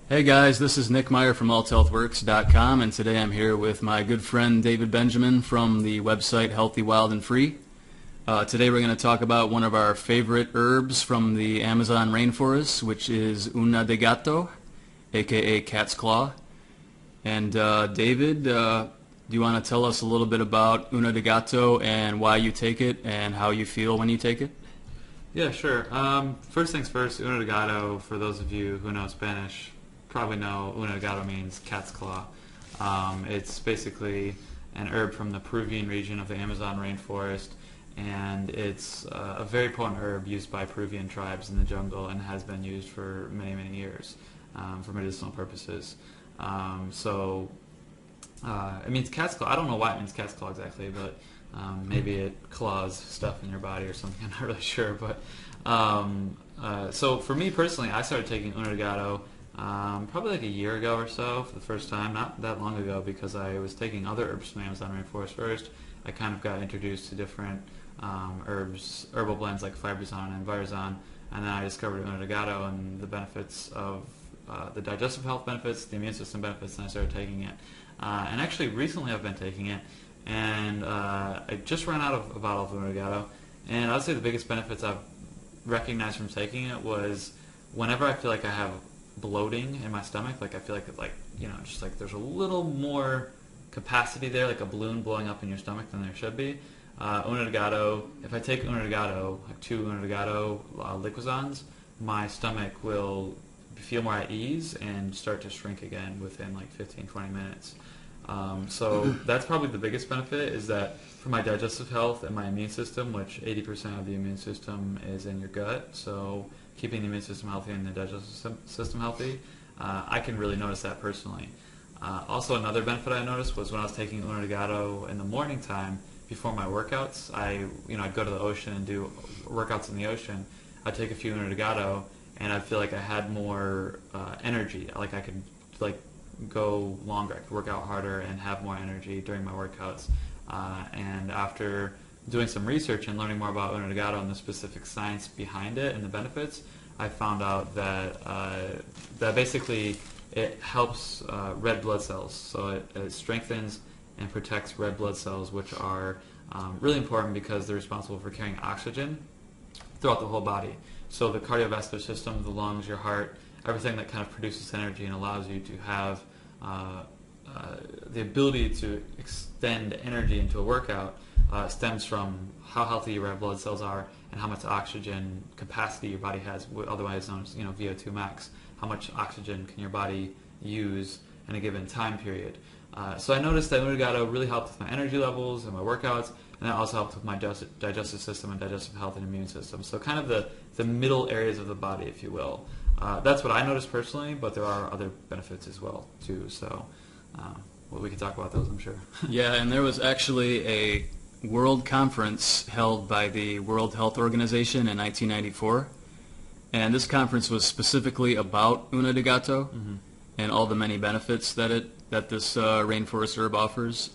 Hey guys, this is Nick Meyer from althealthworks.com, and today I'm here with my good friend David Benjamin from the website Healthy, Wild, and Free. Today we're going to talk about one of our favorite herbs from the Amazon rainforest, which is Una de Gato, aka cat's claw. And David, do you want to tell us a little bit about Una de Gato and why you take it and how you feel when you take it? Yeah, sure. First things first, Una de Gato, for those of you who know Spanish, probably know Una de Gato means cat's claw. It's basically an herb from the Peruvian region of the Amazon rainforest, and it's a very potent herb used by Peruvian tribes in the jungle and has been used for many, many years for medicinal purposes. It means cat's claw. I don't know why it means cat's claw exactly, but maybe it claws stuff in your body or something. I'm not really sure. But so for me personally, I started taking Una de Gato probably like a year ago or so for the first time. Not that long ago, because I was taking other herbs from the Amazon rainforest first. I kind of got introduced to different herbal blends like Fibrozan and Virazan, and then I discovered Una de Gato and the benefits of the digestive health benefits, the immune system benefits, and I started taking it. And actually recently I've been taking it, and I just ran out of a bottle of Una de Gato, and I'd say the biggest benefits I've recognized from taking it was whenever I feel like I have bloating in my stomach, like I feel like just like there's a little more capacity there, like a balloon blowing up in your stomach than there should be. Una de Gato, if I take Una de Gato, like 2 Una de Gato liquozans, my stomach will feel more at ease and start to shrink again within like 15-20 minutes. So that's probably the biggest benefit, is that for my digestive health and my immune system, which 80% of the immune system is in your gut, so keeping the immune system healthy and the digestive system healthy, I can really notice that personally. Also, another benefit I noticed was when I was taking Una de Gato in the morning time before my workouts. I'd go to the ocean and do workouts in the ocean. I'd take a few Una de Gato, and I'd feel like I had more energy. Like I could go longer, I could work out harder and have more energy during my workouts. And after doing some research and learning more about Una de Gato and the specific science behind it and the benefits, I found out that that basically it helps red blood cells. So it strengthens and protects red blood cells, which are really important because they're responsible for carrying oxygen throughout the whole body. So the cardiovascular system, the lungs, your heart, everything that kind of produces energy and allows you to have the ability to extend energy into a workout stems from how healthy your red blood cells are and how much oxygen capacity your body has, otherwise known as VO2 max. How much oxygen can your body use in a given time period? So I noticed that Una de Gato really helped with my energy levels and my workouts, and that also helped with my digestive system and digestive health and immune system. So kind of the middle areas of the body, if you will. That's what I noticed personally, but there are other benefits as well, too. So we can talk about those, I'm sure. Yeah, and there was actually a world conference held by the World Health Organization in 1994, and this conference was specifically about Una de Gato and all the many benefits that this rainforest herb offers.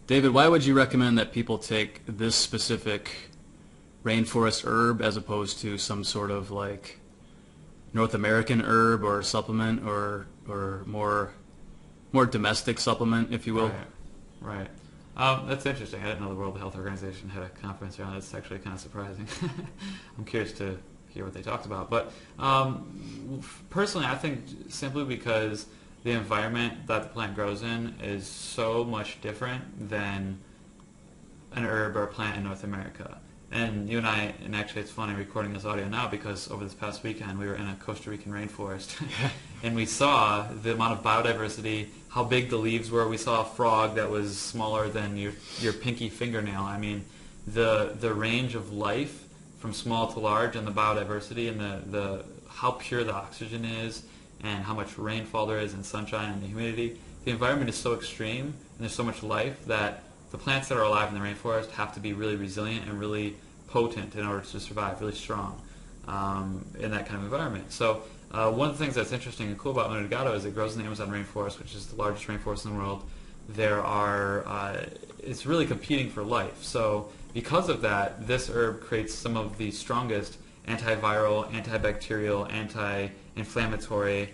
David, why would you recommend that people take this specific rainforest herb as opposed to some sort of like North American herb or supplement or more domestic supplement, if you will? Right. That's interesting. I didn't know the World Health Organization had a conference around. That's actually kind of surprising. I'm curious to hear what they talked about. But personally, I think simply because the environment that the plant grows in is so much different than an herb or a plant in North America. And you and I, and actually it's funny recording this audio now because over this past weekend we were in a Costa Rican rainforest and we saw the amount of biodiversity, how big the leaves were. We saw a frog that was smaller than your pinky fingernail. I mean, the range of life from small to large, and the biodiversity and the how pure the oxygen is and how much rainfall there is and sunshine and the humidity. The environment is so extreme and there's so much life that the plants that are alive in the rainforest have to be really resilient and really potent in order to survive, really strong in that kind of environment. So one of the things that's interesting and cool about Una de Gato is it grows in the Amazon rainforest, which is the largest rainforest in the world. It's really competing for life. So because of that, this herb creates some of the strongest antiviral, antibacterial, anti-inflammatory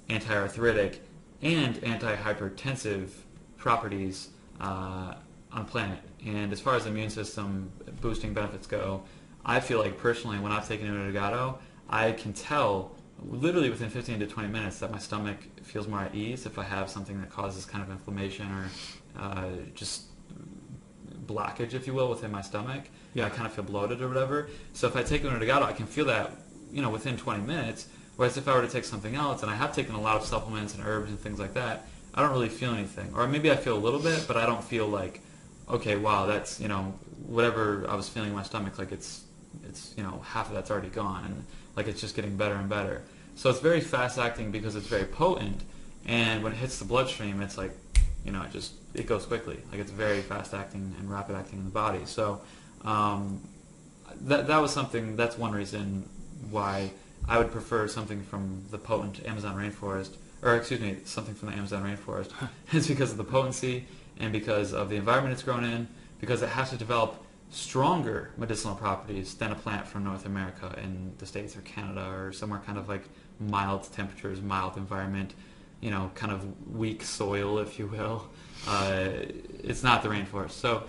anti-arthritic, and anti-hypertensive properties on the planet. And as far as immune system boosting benefits go, I feel like personally when I've taken Gato, I can tell literally within 15 to 20 minutes that my stomach feels more at ease if I have something that causes kind of inflammation or just blockage, if you will, within my stomach. Yeah. I kind of feel bloated or whatever. So if I take Gato, I can feel that, within 20 minutes. Whereas if I were to take something else, and I have taken a lot of supplements and herbs and things like that, I don't really feel anything. Or maybe I feel a little bit, but I don't feel like, okay, wow, that's, whatever I was feeling in my stomach, like it's half of that's already gone, and like it's just getting better and better. So it's very fast acting because it's very potent, and when it hits the bloodstream, it's like, it goes quickly. Like it's very fast acting and rapid acting in the body. So that was something. That's one reason why I would prefer something from the potent Amazon rainforest, something from the Amazon rainforest. It's because of the potency and because of the environment it's grown in, because it has to develop stronger medicinal properties than a plant from North America in the States or Canada or somewhere kind of like mild temperatures, mild environment, kind of weak soil, if you will. It's not the rainforest. So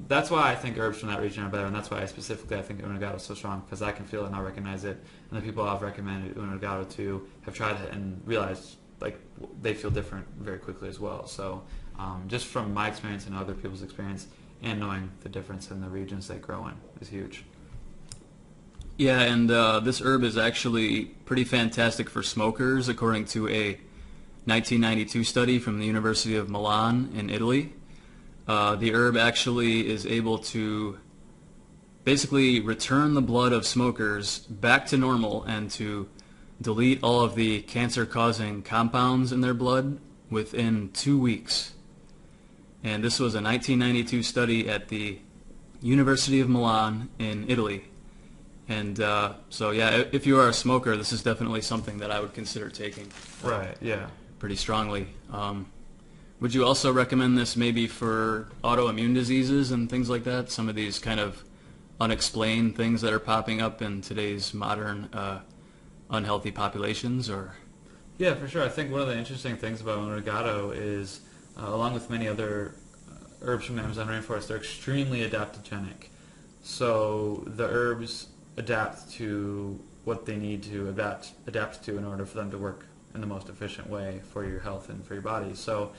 that's why I think herbs from that region are better, and that's why I think Gato is so strong, because I can feel it and I recognize it, and the people I've recommended Gato to have tried it and realized like they feel different very quickly as well. So just from my experience and other people's experience, and knowing the difference in the regions they grow in is huge. Yeah, and this herb is actually pretty fantastic for smokers, according to a 1992 study from the University of Milan in Italy. The herb actually is able to basically return the blood of smokers back to normal and to delete all of the cancer-causing compounds in their blood within 2 weeks. And this was a 1992 study at the University of Milan in Italy. And so, yeah, if you are a smoker, this is definitely something that I would consider taking. Right, yeah. Pretty strongly. Would you also recommend this maybe for autoimmune diseases and things like that? Some of these kind of unexplained things that are popping up in today's modern unhealthy populations? Or yeah, for sure. I think one of the interesting things about Gato is, along with many other herbs from the Amazon rainforest, they're extremely adaptogenic. So the herbs adapt to what they need to adapt to in order for them to work in the most efficient way for your health and for your body. So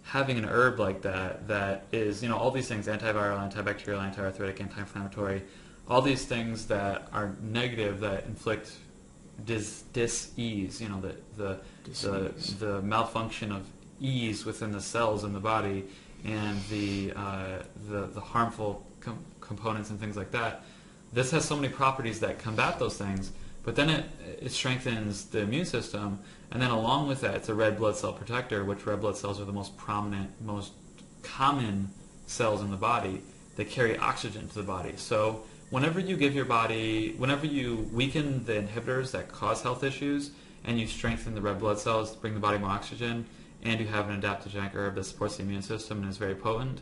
having an herb like that is, all these things, antiviral, antibacterial, anti-arthritic, anti-inflammatory, all these things that are negative, that inflict dis-ease, the malfunction of ease within the cells in the body, and the harmful components and things like that. This has so many properties that combat those things, but then it strengthens the immune system, and then along with that, it's a red blood cell protector, which red blood cells are the most prominent, most common cells in the body that carry oxygen to the body. So whenever you weaken the inhibitors that cause health issues, and you strengthen the red blood cells to bring the body more oxygen, and you have an adaptogenic herb that supports the immune system and is very potent,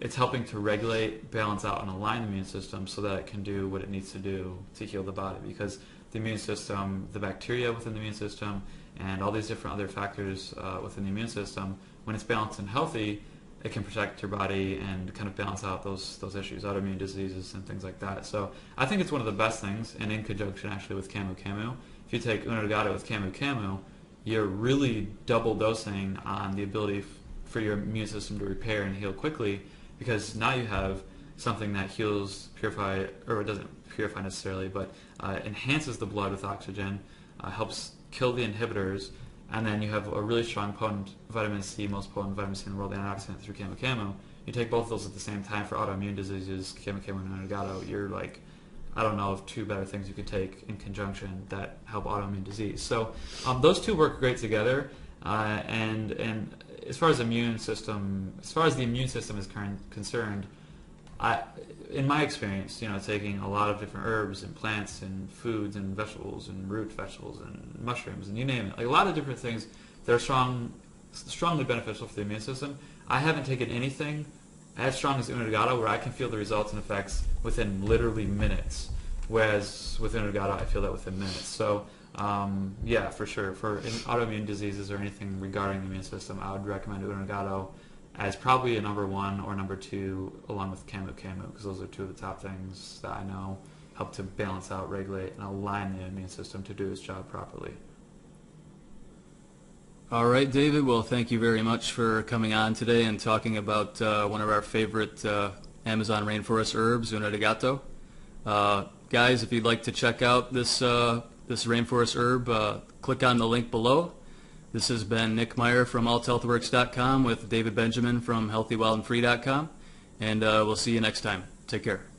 it's helping to regulate, balance out, and align the immune system so that it can do what it needs to do to heal the body. Because the immune system, the bacteria within the immune system, and all these different other factors within the immune system, when it's balanced and healthy, it can protect your body and kind of balance out those issues, autoimmune diseases and things like that. So I think it's one of the best things, and in conjunction actually with Camu Camu. If you take Gato with Camu Camu, you're really double dosing on the ability for your immune system to repair and heal quickly, because now you have something that heals, purify, or it doesn't purify necessarily, but enhances the blood with oxygen, helps kill the inhibitors, and then you have a really strong, potent vitamin C, most potent vitamin C in the world, antioxidant through Camu Camu. You take both of those at the same time for autoimmune diseases, Camu Camu and Gato, you're like, I don't know of two better things you could take in conjunction that help autoimmune disease. So those two work great together, and as far as the immune system is concerned, in my experience, taking a lot of different herbs and plants and foods and vegetables and root vegetables and mushrooms and you name it, like a lot of different things that are strongly beneficial for the immune system. I haven't taken anything as strong as Gato where I can feel the results and effects within literally minutes, whereas with Gato I feel that within minutes. So Yeah, for sure. For autoimmune diseases or anything regarding the immune system, I would recommend Gato as probably a number 1 or number 2, along with Camu, because those are 2 of the top things that I know help to balance out, regulate, and align the immune system to do its job properly. All right, David. Well, thank you very much for coming on today and talking about one of our favorite Amazon rainforest herbs, Gato. Guys, if you'd like to check out this rainforest herb, click on the link below. This has been Nick Meyer from althealthworks.com with David Benjamin from healthywildandfree.com, and we'll see you next time. Take care.